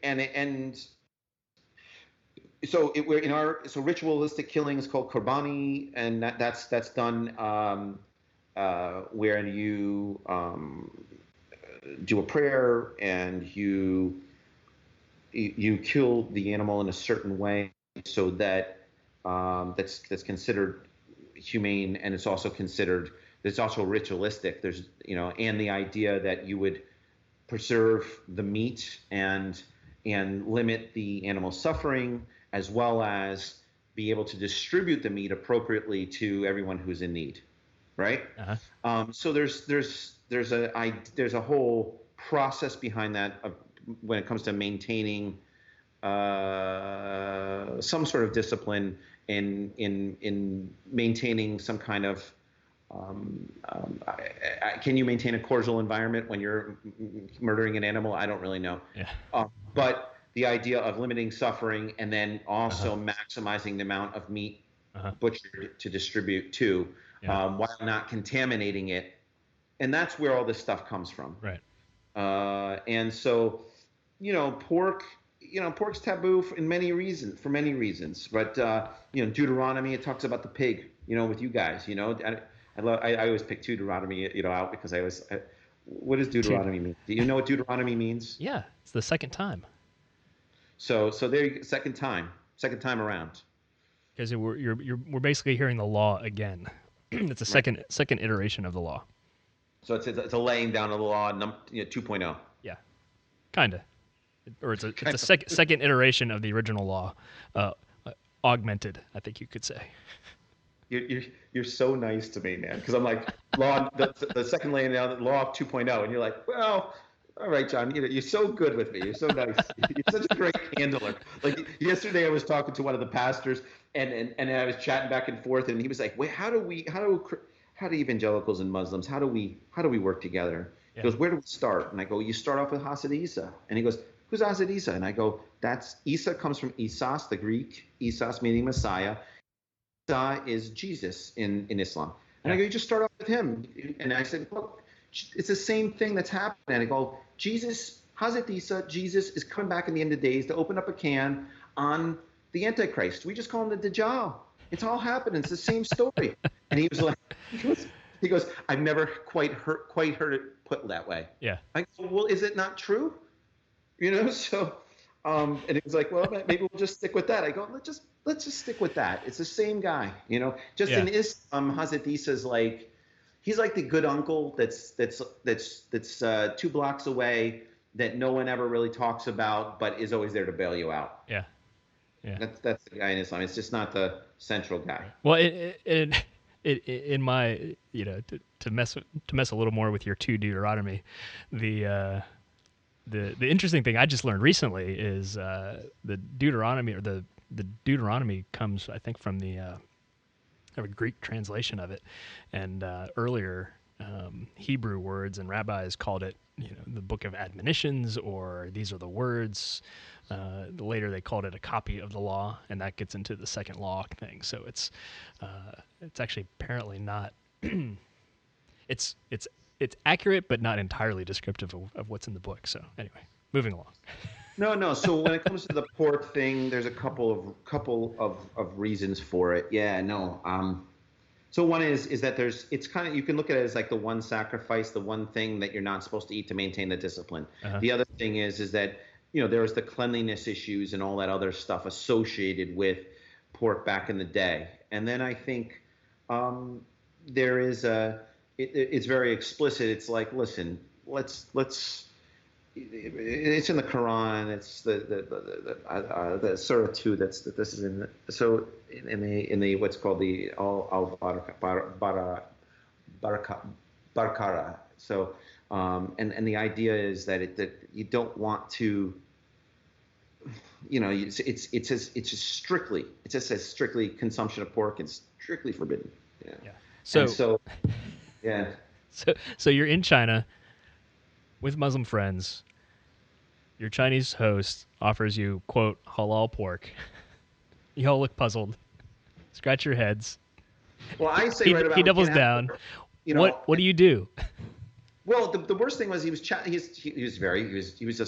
and so so ritualistic killing is called qurbani, and that's done where you do a prayer and you kill the animal in a certain way so that that's considered humane, and it's also ritualistic. There's and the idea that you would preserve the meat and limit the animal suffering, as well as be able to distribute the meat appropriately to everyone who's in need, right? So there's a whole process behind that when it comes to maintaining some sort of discipline in maintaining some kind of can you maintain a cordial environment when you're murdering an animal? I don't really know. But the idea of limiting suffering and then also maximizing the amount of meat butchered to distribute to, while not contaminating it, and that's where all this stuff comes from. Right. And so, pork pork's taboo for many reasons. But Deuteronomy, it talks about the pig. With you guys, I always pick Deuteronomy, out because what does Deuteronomy mean? Do you know what Deuteronomy means? Yeah, it's the second time. So there you go, second time around. Because we're basically hearing the law again. It's a second iteration of the law. So it's a laying down of the law, 2.0. Yeah, kind of. Or it's a second iteration of the original law, augmented, I think you could say. You're so nice to me, man. Because I'm like, law, the second laying down, the law 2.0, and you're like, well, all right, John, you're so good with me. You're so nice. You're such a great handler. Like yesterday, I was talking to one of the pastors, and I was chatting back and forth, and he was like, wait, how do evangelicals and Muslims, how do we work together? He goes, where do we start? And I go, you start off with Hazrat Isa. And he goes, who's Hazrat Isa? And I go, Isa comes from Isos, the Greek, Isos meaning Messiah. Isa is Jesus in Islam. And I go, you just start off with him. And I said, look, it's the same thing that's happening. And I go, Hazrat Isa, Jesus is coming back in the end of days to open up a can on the Antichrist. We just call him the Dajjal. It's all happening. It's the same story. And he was like, he goes, I've never quite heard it put that way. Yeah. I go, well, is it not true? So, and he was like, well, maybe we'll just stick with that. I go, let's just stick with that. It's the same guy, Just in Islam, Hazrat Isa's he's like the good uncle that's 2 blocks away that no one ever really talks about, but is always there to bail you out. Yeah. Yeah. That's the guy in Islam. It's just not the central guy. Well, in my, to mess a little more with your 2 Deuteronomy, the interesting thing I just learned recently is the Deuteronomy, or the Deuteronomy comes, I think, from the a Greek translation of it, and earlier Hebrew words and rabbis called it, the book of admonitions, or these are the words. Later they called it a copy of the law, and that gets into the second law thing. So it's actually apparently not. it's accurate, but not entirely descriptive of what's in the book. So anyway, moving along. No. So when it comes to the pork thing, there's a couple of reasons for it. Yeah, no. So one is that it's kind of, you can look at it as like the one sacrifice, the one thing that you're not supposed to eat to maintain the discipline. Uh-huh. The other thing is that there's the cleanliness issues and all that other stuff associated with pork back in the day. And then I think there is it's very explicit. It's like, listen, let's. It's in the Quran. It's the Surah 2. This is in the what's called the al Barakara. So and the idea is that you don't want to. It says strictly consumption of pork and strictly forbidden. Yeah. So yeah. So you're in China with Muslim friends. Your Chinese host offers you, quote, halal pork. You all look puzzled. Scratch your heads. Well, I say he doubles down. What do you do? Well, the worst thing was he was just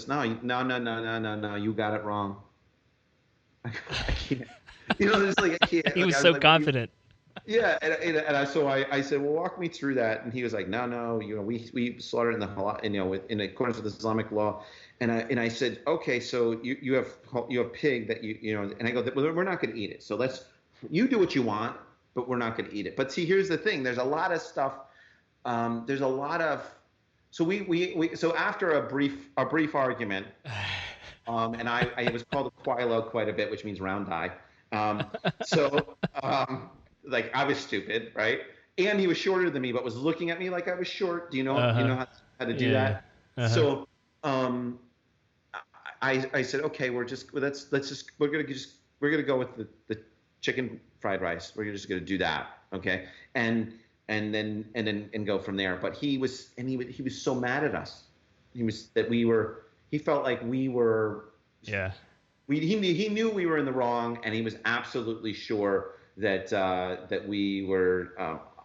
no, you got it wrong. I can't. It's like I can't. He was so confident. Yeah, and I said, well, walk me through that, and he was like, no, we slaughtered in the halal, in accordance with Islamic law, and I said, okay, so you have pig that and I go, well, we're not going to eat it, so you do what you want, but we're not going to eat it. But see, here's the thing, there's a lot of stuff, so so after a brief argument, and I was called a quilo quite a bit, which means round eye, like I was stupid, right? And he was shorter than me, but was looking at me like I was short. Do you know how to do that? Uh-huh. So I said, okay, we're gonna go with the chicken fried rice. We're just gonna do that, okay? And then go from there. But he was so mad at us. He felt like we were. Yeah. He knew we were in the wrong, and he was absolutely sure that we were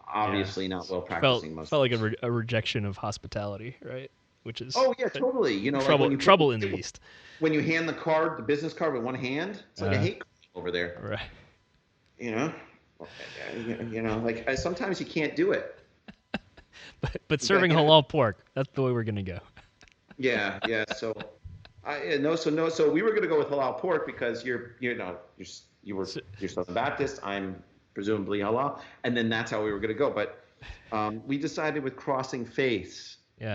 obviously not well practicing Muslims. Felt like a rejection of hospitality, right? which is oh yeah, totally. You know, trouble like trouble in the East. When you hand the card, the business card with one hand, it's like a hate crime over there. Right. You know, like sometimes you can't do it. But serving halal pork, that's the way we're gonna go. Yeah. So so we were gonna go with halal pork because you're Southern Baptist. I'm presumably halal, and then that's how we were gonna go. But we decided with crossing faiths. Yeah.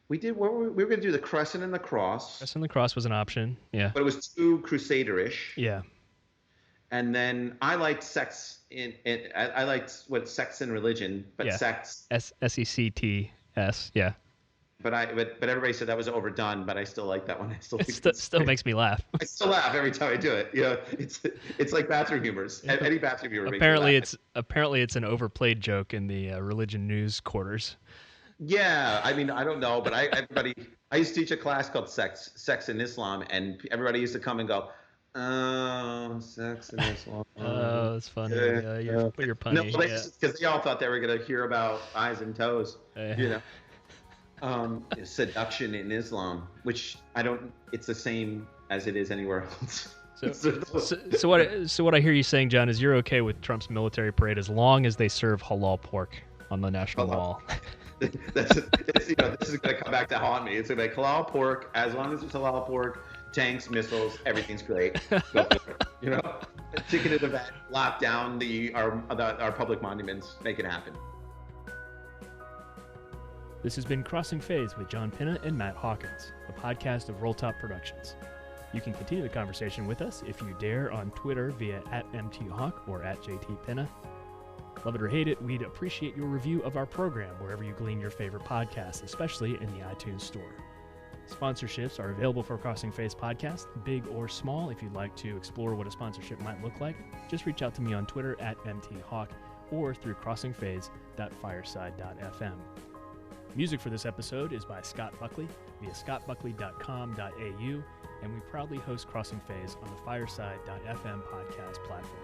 We did. We were going to do the crescent and the cross. Crescent and the cross was an option. Yeah. But it was too crusader-ish. Yeah. And then I liked sex I liked sex and religion, but sex. SECTS. Yeah. But everybody said that was overdone. But I still like that one. I still still makes me laugh. I still laugh every time I do it. You know, it's like bathroom humors. Any bathroom humor. Apparently it's an overplayed joke in the religion news quarters. Yeah, I mean, I don't know, but I used to teach a class called Sex in Islam, and everybody used to come and go, oh, sex in Islam. Oh, that's funny. You're punny. No, because they all thought they were going to hear about eyes and toes, you know. Seduction in Islam, which it's the same as it is anywhere else. So what I hear you saying, John, is you're okay with Trump's military parade as long as they serve halal pork on the National Mall. This is going to come back to haunt me. It's going to be halal pork. As long as it's halal pork, tanks, missiles, everything's great. Go for it. You know, ticketed event, lock down our public monuments, make it happen. This has been Crossing Faiths with John Pinna and Matt Hawkins, a podcast of Rolltop Productions. You can continue the conversation with us if you dare on Twitter via @MTHawk or @JTPinna. Love it or hate it, we'd appreciate your review of our program wherever you glean your favorite podcasts, especially in the iTunes store. Sponsorships are available for Crossing Faiths podcast, big or small. If you'd like to explore what a sponsorship might look like, just reach out to me on Twitter @MTHawk or through crossingfaiths.fireside.fm. Music for this episode is by Scott Buckley via scottbuckley.com.au, and we proudly host Crossing Faiths on the fireside.fm podcast platform.